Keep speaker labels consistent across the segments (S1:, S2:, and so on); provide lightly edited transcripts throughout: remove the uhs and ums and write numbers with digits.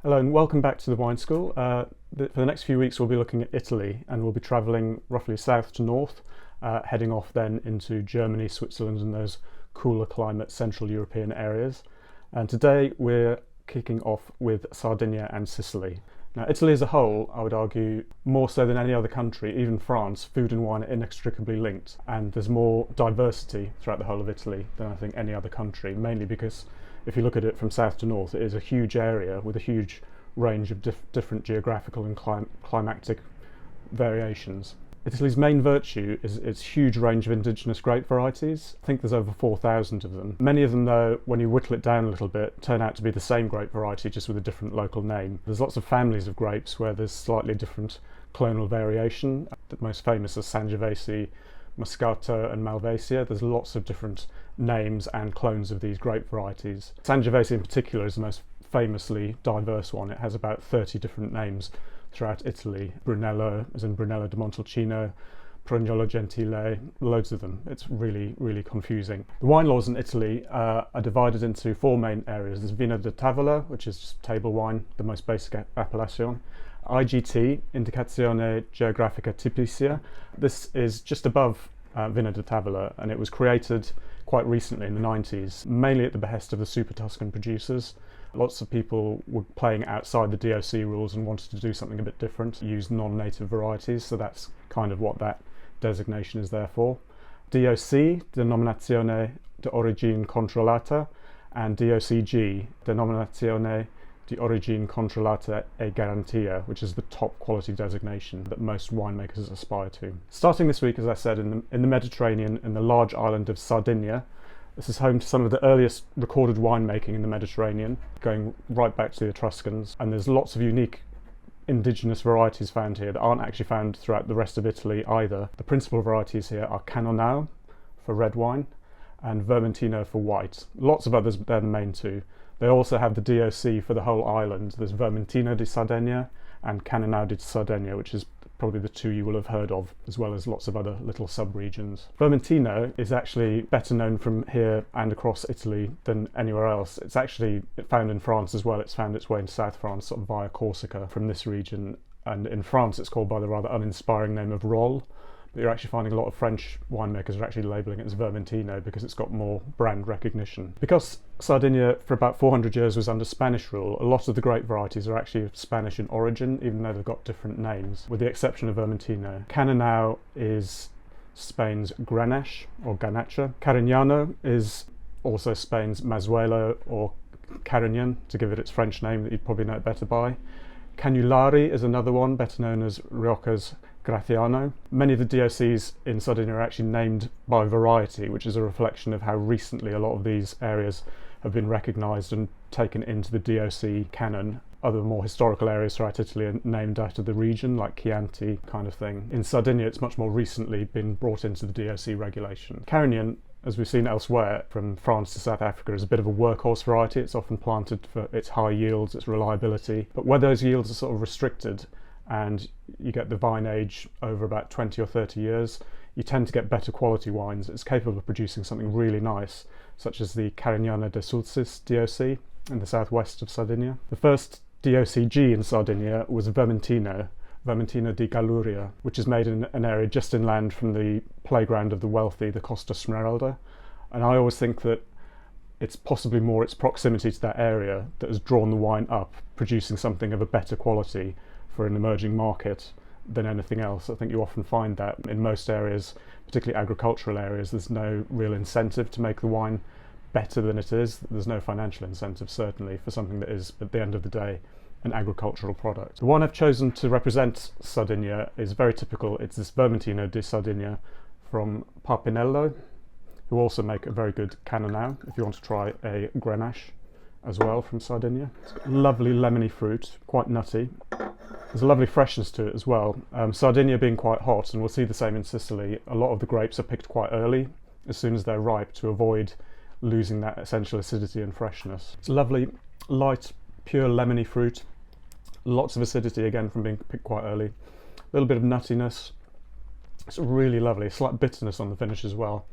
S1: Hello and welcome back to the Wine School. For the next few weeks we'll be looking at Italy, and we'll be travelling roughly south to north, heading off then into Germany, Switzerland and those cooler climate Central European areas. And today we're kicking off with Sardinia and Sicily. Now Italy as a whole, I would argue, more so than any other country, even France, food and wine are inextricably linked, and there's more diversity throughout the whole of Italy than I think any other country, mainly because if you look at it from south to north, it is a huge area with a huge range of different geographical and climatic variations. Italy's main virtue is its huge range of indigenous grape varieties. I think there's over 4,000 of them. Many of them, though, when you whittle it down a little bit, turn out to be the same grape variety, just with a different local name. There's lots of families of grapes where there's slightly different clonal variation. The most famous are Sangiovese, Moscato and Malvasia. There's lots of different names and clones of these grape varieties. Sangiovese in particular is the most famously diverse one. It has about 30 different names throughout Italy. Brunello, as in Brunello di Montalcino, PrugnoloGentile, loads of them. It's really, really confusing. The wine laws in Italy are divided into four main areas. There's Vino da Tavola, which is just table wine, the most basic appellation. IGT, Indicazione Geografica Tipica. This is just above Vino da Tavola, and it was created quite recently in the 90s, mainly at the behest of the Super Tuscan producers. Lots of people were playing outside the DOC rules and wanted to do something a bit different, use non-native varieties, so that's kind of what that designation is there for. DOC, Denominazione di Origine Controllata, and DOCG, Denominazione di Origine Controllata e Garantia, which is the top quality designation that most winemakers aspire to. Starting this week, as I said, in the Mediterranean, in the large island of Sardinia. This is home to some of the earliest recorded winemaking in the Mediterranean, going right back to the Etruscans, and there's lots of unique indigenous varieties found here that aren't actually found throughout the rest of Italy either. The principal varieties here are Cannonau for red wine and Vermentino for white. Lots of others, but they're the main two. They also have the DOC for the whole island. There's Vermentino di Sardegna and Cannonau di Sardegna, which is probably the two you will have heard of, as well as lots of other little sub-regions. Vermentino is actually better known from here and across Italy than anywhere else. It's actually found in France as well. It's found its way into South France, sort of via Corsica from this region. And in France it's called by the rather uninspiring name of Rolle. But you're actually finding a lot of French winemakers are actually labelling it as Vermentino because it's got more brand recognition. Because Sardinia for about 400 years was under Spanish rule, a lot of the grape varieties are actually Spanish in origin, even though they've got different names, with the exception of Vermentino. Cannonau is Spain's Grenache or Ganacha. Carignano is also Spain's Mazuelo or Carignan, to give it its French name that you'd probably know it better by. Cannulari is another one, better known as Rioja's Graciano. Many of the DOCs in Sardinia are actually named by variety, which is a reflection of how recently a lot of these areas have been recognised and taken into the DOC canon. Other more historical areas throughout Italy are named out of the region, like Chianti kind of thing. In Sardinia, it's much more recently been brought into the DOC regulation. Carignan, as we've seen elsewhere, from France to South Africa, is a bit of a workhorse variety. It's often planted for its high yields, its reliability, but where those yields are sort of restricted and you get the vine age over about 20 or 30 years, you tend to get better quality wines. It's capable of producing something really nice, such as the Carignano de Sulcis DOC in the southwest of Sardinia. The first DOCG in Sardinia was Vermentino di Galluria, which is made in an area just inland from the playground of the wealthy, the Costa Smeralda. And I always think that it's possibly more its proximity to that area that has drawn the wine up, producing something of a better quality for an emerging market than anything else. I think you often find that in most areas, particularly agricultural areas, there's no real incentive to make the wine better than it is. There's no financial incentive, certainly, for something that is, at the end of the day, an agricultural product. The one I've chosen to represent Sardinia is very typical. It's this Vermentino di Sardinia from Parpinello, who also make a very good Cannonau, if you want to try a Grenache as well from Sardinia. It's got lovely lemony fruit, quite nutty. There's a lovely freshness to it as well. Sardinia being quite hot, and we'll see the same in Sicily, a lot of the grapes are picked quite early, as soon as they're ripe, to avoid losing that essential acidity and freshness. It's lovely, light, pure lemony fruit. Lots of acidity, again, from being picked quite early. A little bit of nuttiness. It's really lovely, a slight bitterness on the finish as well.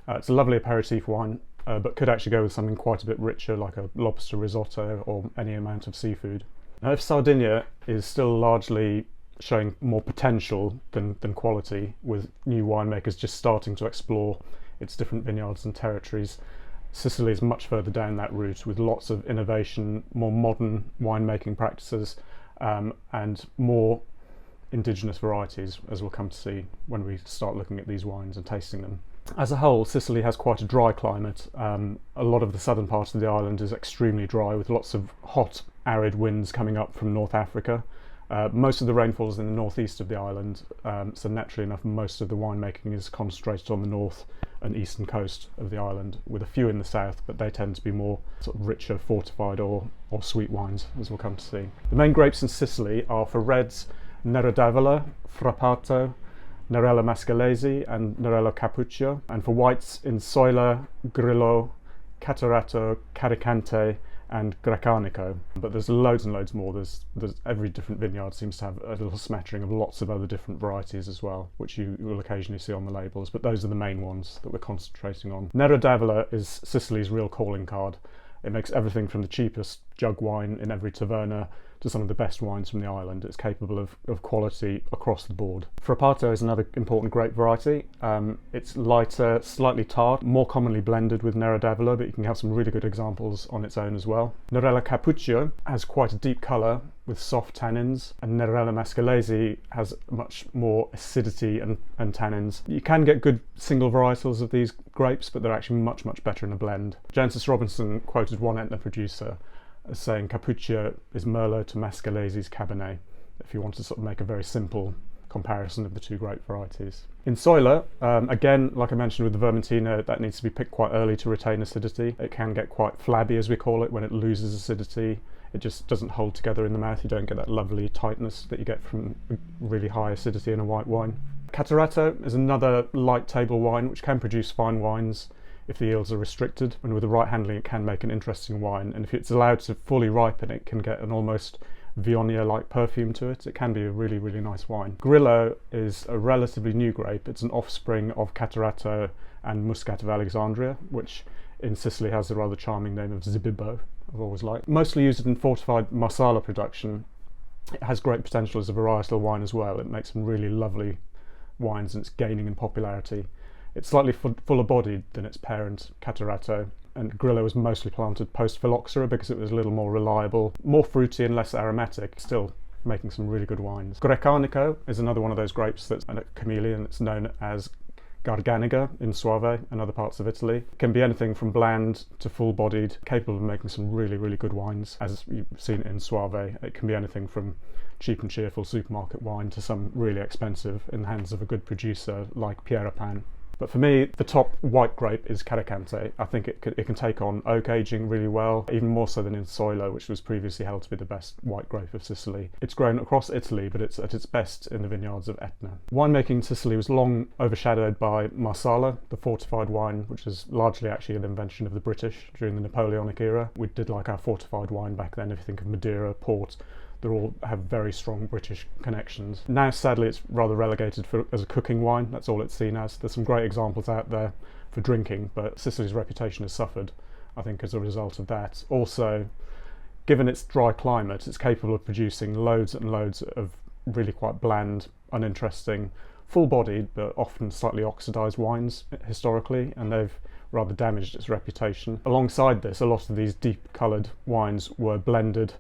S1: It's a lovely aperitif wine, but could actually go with something quite a bit richer, like a lobster risotto or any amount of seafood. Now, if Sardinia is still largely showing more potential than quality, with new winemakers just starting to explore its different vineyards and territories, Sicily is much further down that route, with lots of innovation, more modern winemaking practices, and more indigenous varieties, as we'll come to see when we start looking at these wines and tasting them. As a whole, Sicily has quite a dry climate. A lot of the southern part of the island is extremely dry, with lots of hot, arid winds coming up from North Africa. Most of the rainfall is in the northeast of the island, so naturally enough, most of the winemaking is concentrated on the north and eastern coast of the island, with a few in the south, but they tend to be more sort of richer, fortified or sweet wines, as we'll come to see. The main grapes in Sicily are, for reds, Nero d'Avola, Frappato, Nerello Mascalese and Nerello Cappuccio, and for whites, Insoila, Grillo, Catarratto, Caricante and Grecanico. But there's loads and loads more. There's every different vineyard seems to have a little smattering of lots of other different varieties as well, which you will occasionally see on the labels, but those are the main ones that we're concentrating on. Nero d'Avola is Sicily's real calling card. It makes everything from the cheapest jug wine in every taverna to some of the best wines from the island. It's capable of quality across the board. Frappato is another important grape variety. It's lighter, slightly tart, more commonly blended with Nero d'Avola, but you can have some really good examples on its own as well. Nerello Cappuccio has quite a deep colour with soft tannins, and Nerello Mascalese has much more acidity and tannins. You can get good single varietals of these grapes, but they're actually much better in a blend. Jancis Robinson quoted one Etna producer as saying Cappuccio is Merlot to Mascalese's Cabernet, if you want to sort of make a very simple comparison of the two grape varieties. Insoila, again, like I mentioned with the Vermentino, that needs to be picked quite early to retain acidity. It can get quite flabby, as we call it, when it loses acidity. It just doesn't hold together in the mouth. You don't get that lovely tightness that you get from really high acidity in a white wine. Catarratto is another light table wine which can produce fine wines if the yields are restricted, and with the right handling it can make an interesting wine, and if it's allowed to fully ripen it can get an almost Viognier-like perfume to it. It can be a really nice wine. Grillo is a relatively new grape. It's an offspring of Catarratto and Muscat of Alexandria, which in Sicily has the rather charming name of Zibibbo, I've always liked. Mostly used in fortified Marsala production, it has great potential as a varietal wine as well. It makes some really lovely wines and it's gaining in popularity. It's slightly fuller bodied than its parent Catarratto, and Grillo was mostly planted post-phylloxera because it was a little more reliable, more fruity and less aromatic, still making some really good wines. Grecanico is another one of those grapes that's a chameleon. It's known as Garganiga in Soave and other parts of Italy. It can be anything from bland to full-bodied, capable of making some really good wines, as you've seen in Soave. It can be anything from cheap and cheerful supermarket wine to some really expensive in the hands of a good producer like Pieropan. But for me, the top white grape is Caricante. I think it can take on oak aging really well, even more so than Insoila, which was previously held to be the best white grape of Sicily. It's grown across Italy, but it's at its best in the vineyards of Etna. Winemaking in Sicily was long overshadowed by Marsala, the fortified wine, which is largely actually an invention of the British during the Napoleonic era. We did like our fortified wine back then. If you think of Madeira, Port, they all have very strong British connections. Now, sadly, it's rather relegated as a cooking wine. That's all it's seen as. There's some great examples out there for drinking, but Sicily's reputation has suffered, I think, as a result of that. Also, given its dry climate, it's capable of producing loads and loads of really quite bland, uninteresting, full-bodied, but often slightly oxidised wines historically, and they've rather damaged its reputation. Alongside this, a lot of these deep-coloured wines were blended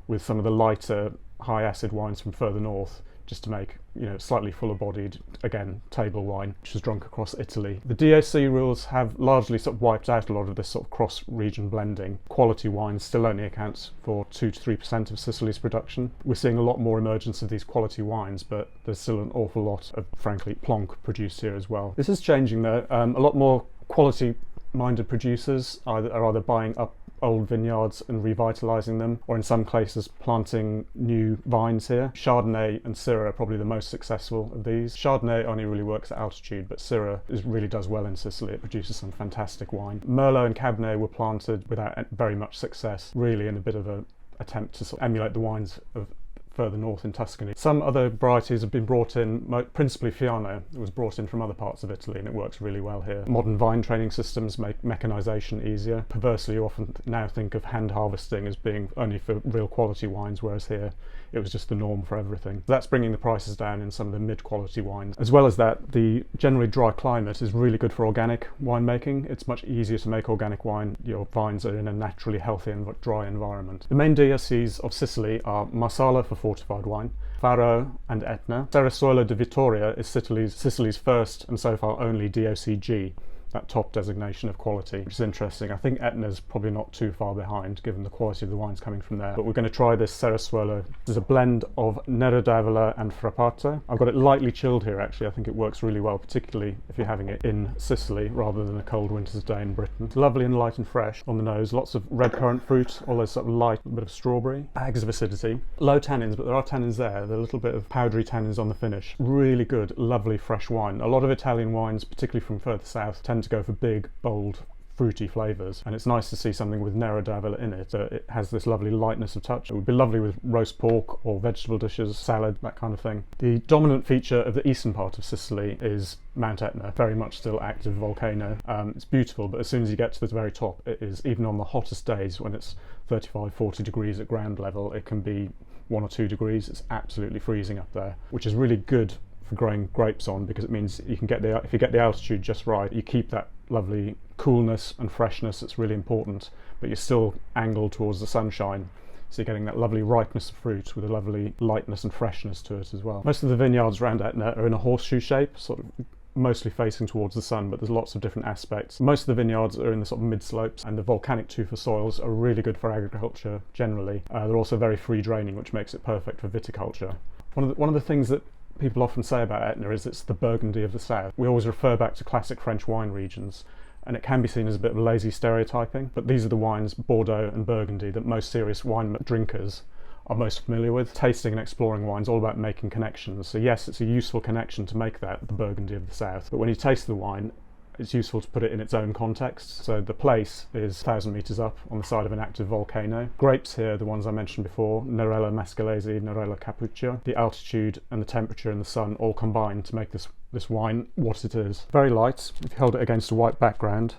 S1: with some of the lighter, high-acid wines from further north, just to make, slightly fuller-bodied, again, table wine, which was drunk across Italy. The DOC rules have largely sort of wiped out a lot of this sort of cross-region blending. Quality wine still only accounts for 2 to 3% of Sicily's production. We're seeing a lot more emergence of these quality wines, but there's still an awful lot of, frankly, plonk produced here as well. This is changing though. A lot more quality-minded producers are either buying up old vineyards and revitalising them, or in some cases planting new vines here. Chardonnay and Syrah are probably the most successful of these. Chardonnay only really works at altitude, but Syrah really does well in Sicily. It produces some fantastic wine. Merlot and Cabernet were planted without very much success, really in a bit of an attempt to sort of emulate the wines of further north in Tuscany. Some other varieties have been brought in, principally Fiano. It was brought in from other parts of Italy and it works really well here. Modern vine training systems make mechanisation easier. Perversely, you often now think of hand harvesting as being only for real quality wines, whereas here it was just the norm for everything. That's bringing the prices down in some of the mid-quality wines. As well as that, the generally dry climate is really good for organic winemaking. It's much easier to make organic wine. Your vines are in a naturally healthy and dry environment. The main DOCs of Sicily are Marsala for fortified wine, Faro and Etna. Cerezuela di Vittoria is Sicily's first and so far only DOCG, that top designation of quality, which is interesting. I think Etna's probably not too far behind given the quality of the wines coming from there. But we're going to try this Cerezuela. This is a blend of Nero d'Avola and Frappato. I've got it lightly chilled here actually. I think it works really well, particularly if you're having it in Sicily rather than a cold winter's day in Britain. It's lovely and light and fresh on the nose. Lots of red currant fruit, all those sort of light, a bit of strawberry. Bags of acidity. Low tannins, but there are tannins there. There are a little bit of powdery tannins on the finish. Really good, lovely fresh wine. A lot of Italian wines, particularly from further south, tend to go for big, bold, fruity flavours, and it's nice to see something with Nero d'Avola in it. It has this lovely lightness of touch. It would be lovely with roast pork or vegetable dishes, salad, that kind of thing. The dominant feature of the eastern part of Sicily is Mount Etna, very much still active volcano. It's beautiful, but as soon as you get to the very top, it is, even on the hottest days when it's 35-40 degrees at ground level, it can be 1 or 2 degrees. It's absolutely freezing up there, which is really good for growing grapes on, because it means you can get if you get the altitude just right, you keep that lovely coolness and freshness that's really important, but you're still angled towards the sunshine, so you're getting that lovely ripeness of fruit with a lovely lightness and freshness to it as well. Most of the vineyards around Etna are in a horseshoe shape, sort of mostly facing towards the sun, but there's lots of different aspects. Most of the vineyards are in the sort of mid slopes, and the volcanic tufa soils are really good for agriculture generally. They're also very free draining, which makes it perfect for viticulture. One of the things that people often say about Etna is it's the Burgundy of the south. We always refer back to classic French wine regions, and it can be seen as a bit of lazy stereotyping, but these are the wines, Bordeaux and Burgundy, that most serious wine drinkers are most familiar with. Tasting and exploring wines all about making connections. So yes, it's a useful connection to make that the Burgundy of the south, but when you taste the wine, it's useful to put it in its own context. So the place is 1,000 metres up on the side of an active volcano. Grapes here, the ones I mentioned before, Nerello Mascalese, Nerello Cappuccio. The altitude and the temperature and the sun all combine to make this wine what it is. Very light. If you hold it against a white background,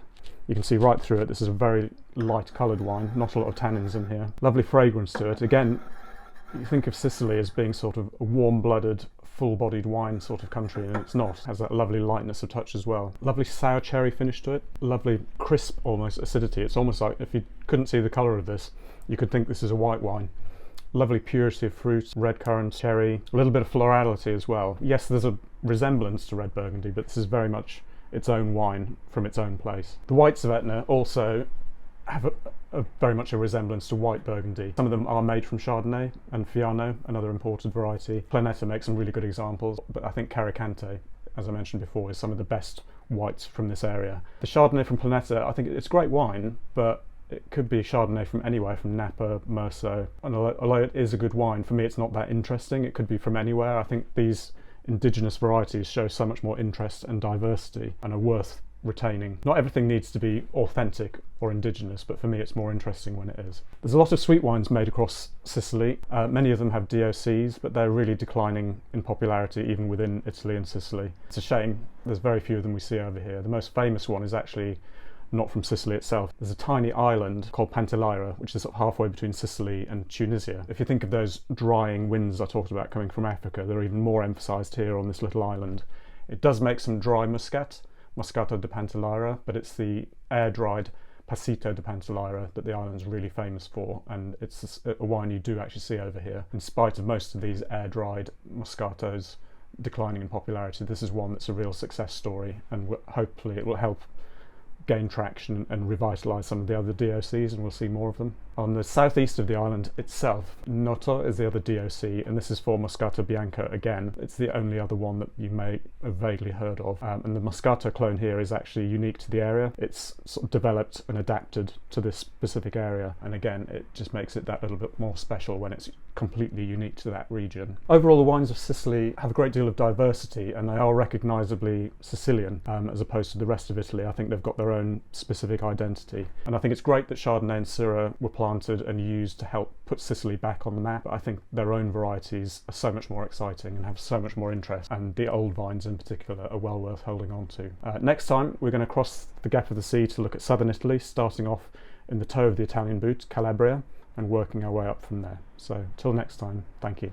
S1: you can see right through it. This is a very light coloured wine, not a lot of tannins in here. Lovely fragrance to it. Again, you think of Sicily as being sort of a warm-blooded, full-bodied wine sort of country, and it's not. It has that lovely lightness of touch as well. Lovely sour cherry finish to it. Lovely crisp, almost, acidity. It's almost like, if you couldn't see the colour of this, you could think this is a white wine. Lovely purity of fruit, red currant, cherry, a little bit of florality as well. Yes, there's a resemblance to red Burgundy, but this is very much its own wine from its own place. The whites of Etna also have very much a resemblance to white Burgundy. Some of them are made from Chardonnay and Fiano, another imported variety. Planeta makes some really good examples, but I think Caricante, as I mentioned before, is some of the best whites from this area. The Chardonnay from Planeta, I think it's great wine, but it could be Chardonnay from anywhere, from Napa, Merceau. And although it is a good wine, for me it's not that interesting. It could be from anywhere. I think these indigenous varieties show so much more interest and diversity and are worth retaining. Not everything needs to be authentic or indigenous, but for me it's more interesting when it is. There's a lot of sweet wines made across Sicily. Many of them have DOCs, but they're really declining in popularity even within Italy and Sicily. It's a shame. There's very few of them we see over here. The most famous one is actually not from Sicily itself. There's a tiny island called Pantalaira, which is sort of halfway between Sicily and Tunisia. If you think of those drying winds I talked about coming from Africa, they're even more emphasised here on this little island. It does make some dry muscat, Moscato de Pantalaira, but it's the air-dried Passito de Pantalaira that the island's really famous for, and it's a wine you do actually see over here. In spite of most of these air-dried Moscatos declining in popularity, this is one that's a real success story, and hopefully it will help gain traction and revitalise some of the other DOCs, and we'll see more of them. On the southeast of the island itself, Noto is the other DOC, and this is for Moscato Bianco again. It's the only other one that you may have vaguely heard of, and the Moscato clone here is actually unique to the area. It's sort of developed and adapted to this specific area, and again it just makes it that little bit more special when it's completely unique to that region. Overall, the wines of Sicily have a great deal of diversity, and they are recognisably Sicilian as opposed to the rest of Italy. I think they've got their own specific identity, and I think it's great that Chardonnay and Syrah were planted and used to help put Sicily back on the map. I think their own varieties are so much more exciting and have so much more interest, and the old vines in particular are well worth holding on to. Next time we're going to cross the gap of the sea to look at southern Italy, starting off in the toe of the Italian boot, Calabria, and working our way up from there. So till next time, thank you.